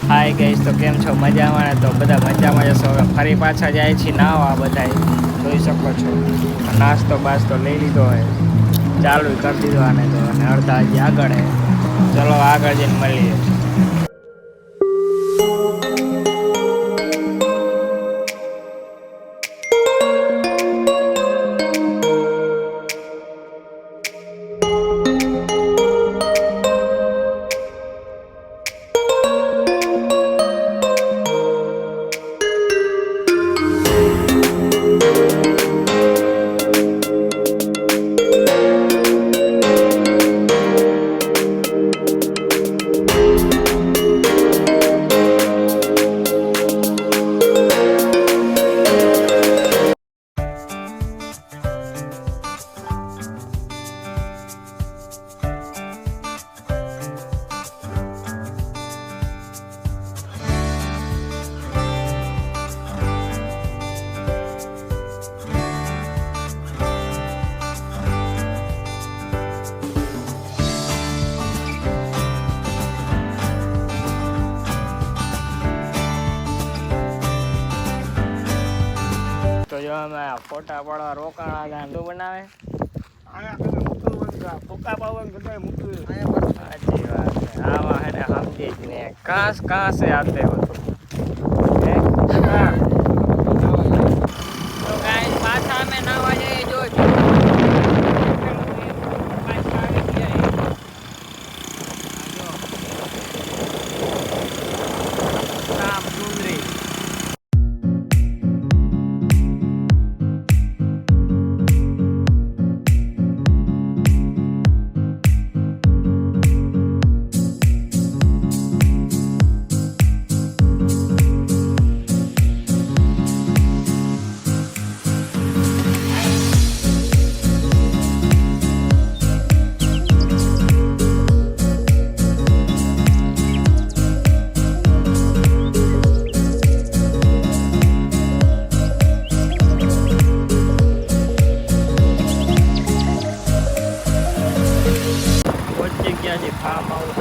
Hi guys, તો કેમ છો? મજામાં ને? તો બધા મજામાં જશો. હવે ફરી પાછા જાય છે નાવા, બધા જોઈ શકો છો. નાસ્તો બાસ્તો લઈ લીધો હોય, ચાલુ કરી દીધો આને તો, અને અડધા હજી આગળ હે. ચલો આગળ જઈને મળીએ. તો જો અમે ફોટા પાડવા રોકાણા હતા. શું બનાવે? ફોટા પાડવાનું બધા મૂકવું. સાચી વાત છે. આમાં હે ને સમજી જ ને કાંસ કાંસે આતે હતું. તો ગાઈસ પાછા અમે નાવા જઈએ. જો રામ સુંદરી. ફાર્મ હાઉસ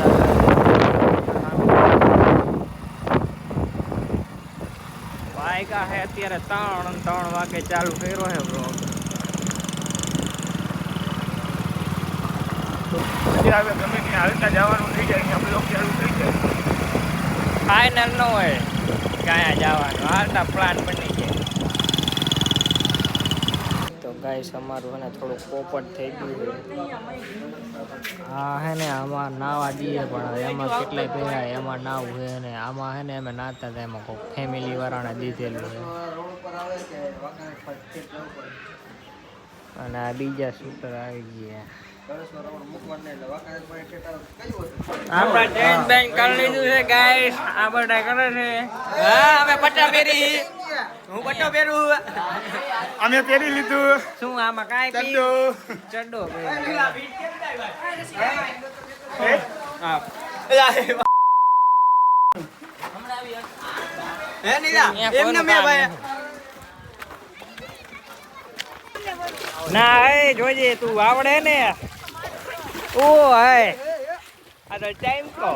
વાયગા હે અત્યારે 3 વાગે ચાલુ કર્યો હે બ્લોગ. હવે ગમે ત્યાં હાલતા જવાનું થઈ જાય, બ્લોગ ચાલુ થઈ જાય. ફાઇનલ ન હોય ક્યાં જવાનું, હાલતા પ્લાન બની જાય. તો ગાઈસ અમારું હે ને થોડુંક પોપટ થઈ ગયું છે. હા હે ને આમાં નાવા દઈએ, પણ એમાં કેટલાય ભેગા એમાં નાવું છે ને આમાં હે ને અમે નાતા હતા, એમાં કોઈ ફેમિલી વાળાને દીધેલું છે. અને આ બીજા શૂટર આવી ગયા. આપણે ટ્રેન બેન કરી લીધું છે ગાઈસ. આ બધા કરે છે. હા અમે પટ્ટા પહેરી. હું પટ્ટો પહેરું. અમે પહેરી લીધું. શું આમાં કાંઈ ચડ્ડો. ચડ્ડો ના હે જોજે તું આવડે ને. ઓ હે આ તો ટાઈમ કો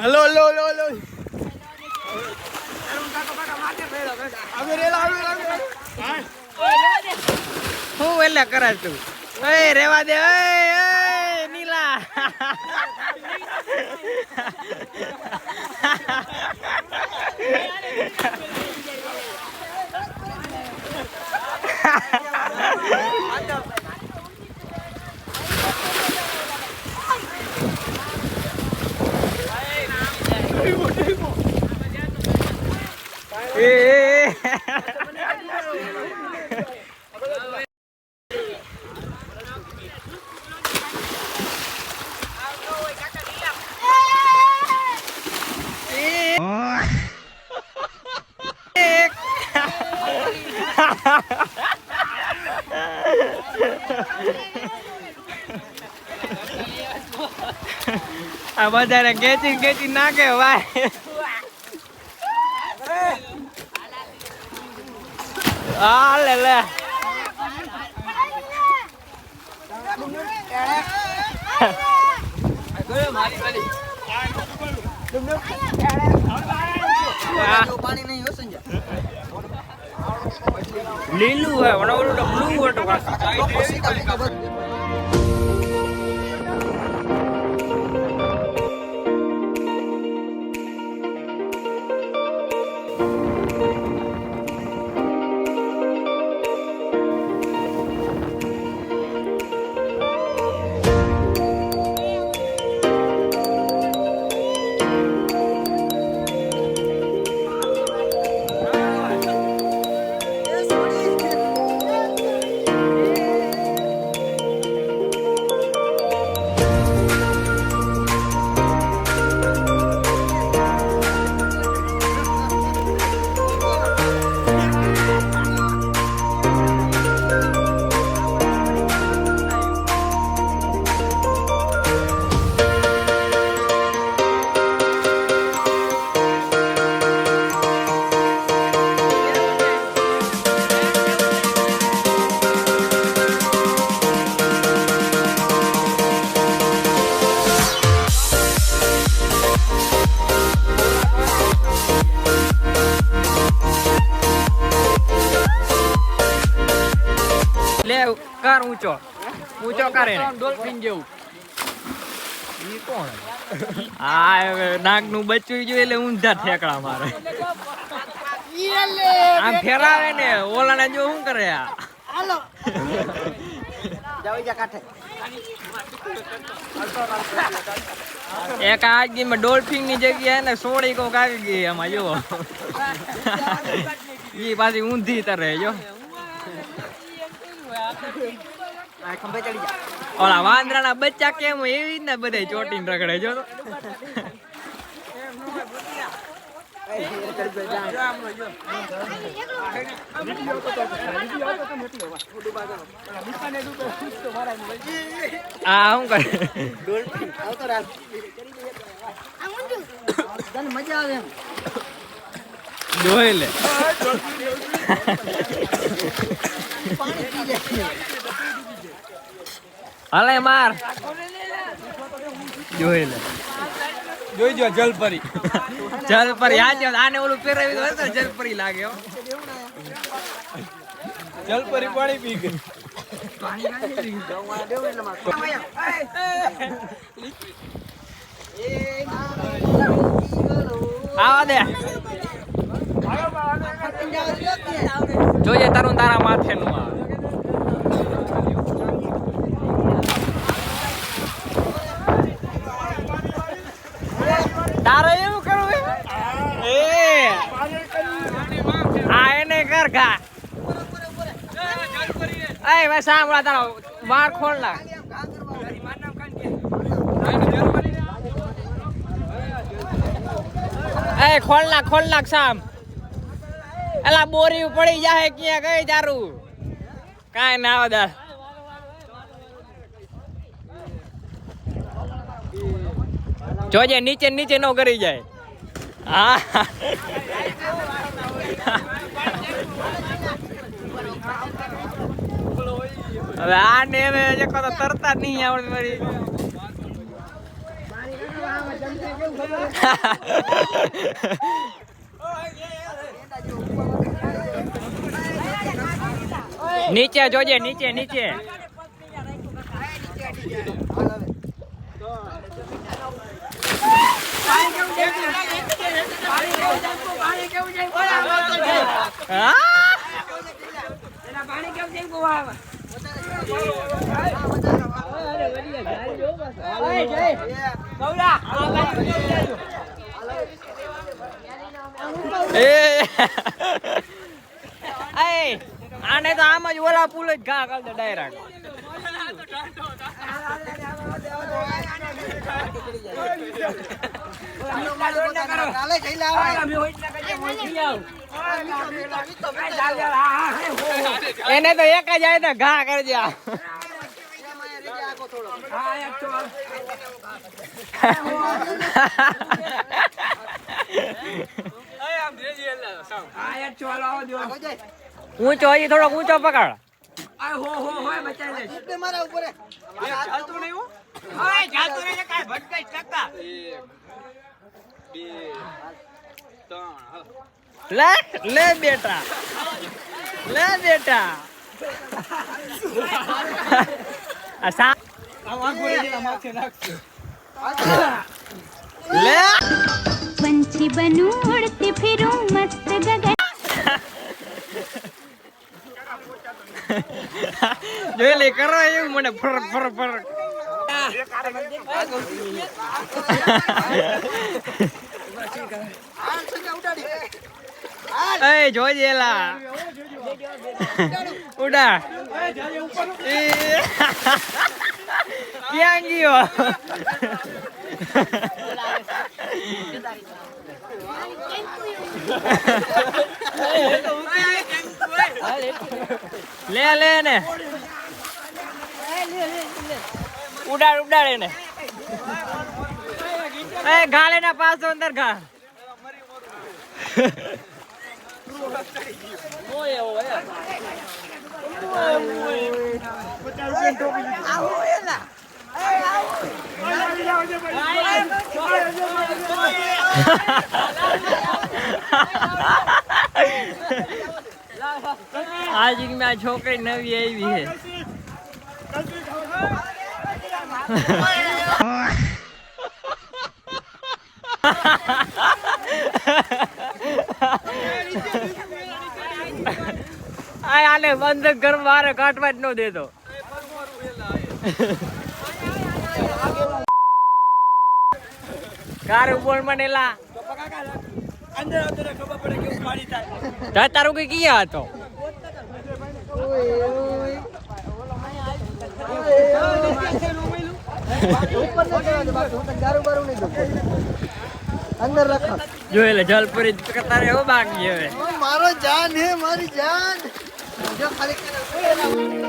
હલો હલો હલો હલો. હું એટલે કરે તું? એ રેવા દે. નીલા આ બધાને ખેંચી ખેંચી નાખે ભાઈ. હા લે લે પાણી નહીં હો સંજય. લીલું હે ઓલું તો બ્લુ હતું લે કર ઊંચો કરે ડોલ્ફિન જેવું ઈ કોણ આ નાગ નું બચ્ચું જોઈ એટલે ઊંધા ઠેકડા મારે આમ ફેરાવે ને ઓલાને જો શું કરે આ હાલો જાવ જા કાઠે. એક આગીમાં ડોલ્ફિન ની જગ્યાએ ને સોળી કોક આવી ગઈ એમાં જો ઈ પાછી ઊંધી તરે જો ખંભે ચડી જા. ઓલા વાંદરાના બચ્ચા કેમ હોય એવી જ ને બધે ચોટીને રખડે જો તો આ શું કરે ડોલ્ફિન આવતો રાલ તને મજા આવે એમ જોઈ લે પાણી પી જાય. હાલે માર જોઈ લે જોઈ જો જલપરી. જલપરી આને ઓલું પહેરાવી હોય તો જલપરી લાગે હો જલપરી પાણી પી ગઈ. આવા દે જોઈએ તારું તારા માથે નું આવે તારે એવું કરવું એ આ એને કર ઘા એ ભાઈ સાંભળા તારો વાર ખોલ નાખ એ ખોલ નાખ સામ એલા બોરી પડી જાય ક્યાં ગઈ તારું કાંઈ ના આવે દા જોજે નીચે નો કરી જાય હા હવે આને હવે જકો તો તરતા જ નહીં આવડે મારી નીચે જોજે નીચે આને તો આમ જ ઓલા પુલ જ ઘા કર દે ડાયરેક્ટ એને તો એક જ આવે તો ઘા કરજે ઊંચો હજી થોડોક ઊંચો પકડ મારા ઉપર લે લે બેટા આ સા લે पंछी बनूं उड़ती फिरूं मस्त गगन જોઈ લે કરો એવું મને ફરક ફરક ફરક એ જોજે લા ઉડા ક્યાં ગયો લે લે ને ઉડાડ ઉડાડ એને એ ગાલે ના પાસો અંદર ગા आज में छोकरी नवी आई है आले बंद घर मारे काटवा नो दे दो कार बोल मनेला અંદર આવતો ખબર પડે કે ઉપાડી થાય તારું કઈ ક્યાં હતો અંદર રખો જોઈ લે જલપરી તારે એવો બાકી હવે મારો જાન હે મારી જાન જો ખાલી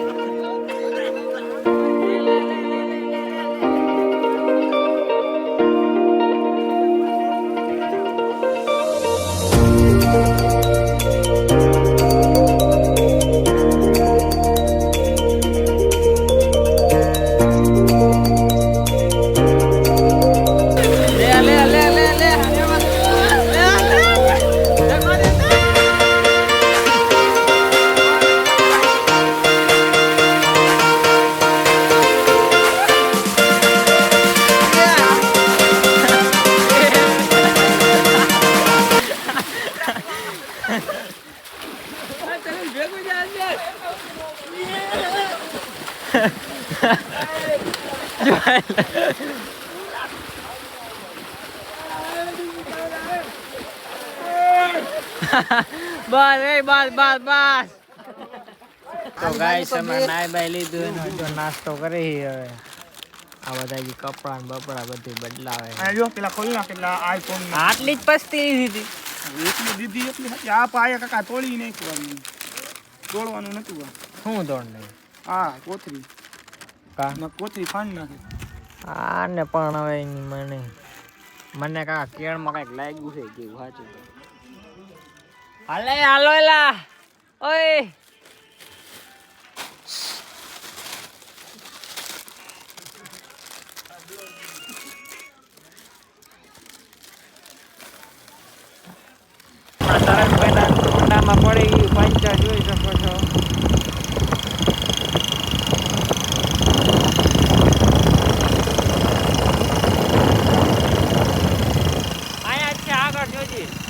બસ એ બસ બસ બસ તો ગાઈસ અમે નાઈ બાઈ લીધું એનો જો નાસ્તો કરી હવે આ બધા જે કપડા ને બપડા બધું બદલાવે આ જો પેલા ખોલી ના પેલા આઈફોન આટલી જ પસ્તી લીધી એટલી દીધી એટલી હતી આ પાયા કાકા તોડી નાખવાની તોડવાનું નતું શું દોડ નહીં હા કોથરી કા ના કોથરી ફાંડ નાખે આને પણ હવે મને કા કેળમાં કઈક લાગ્યું છે કેવું સાચું હાલે હાલો એલા ઓય તરત પહેલા ઊંડામાં પડી ગયું પંચર જોઈ શકો છો અહીંયા છે આગળ જોજી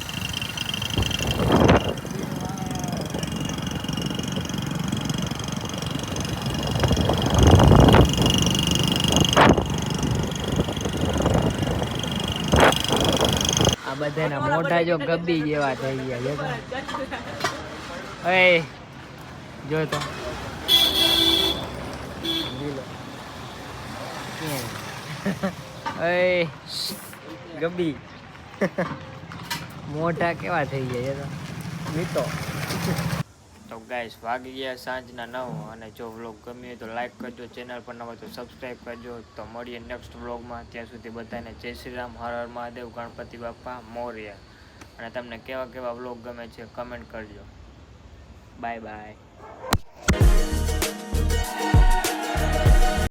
બધાના મોઢા જો ગબ્બી જેવા થઈ ગયા જો એ જો તો એ ગબ્બી મોઢા કેવા થઈ ગયા તો મીઠો તો ગાઈસ વાગી ગયા સાંજના 9 અને જો વ્લોગ ગમ્યો તો લાઈક કરજો ચેનલ પર ન હોય તો સબસ્ક્રાઈબ કરજો તો મળીએ નેક્સ્ટ વ્લોગમાં ત્યાં સુધી બધાને જય શ્રી રામ હર હર મહાદેવ ગણપતિ બાપ્પા મોરયા અને તમને કેવા કેવા વ્લોગ ગમે છે કમેન્ટ કરજો બાય બાય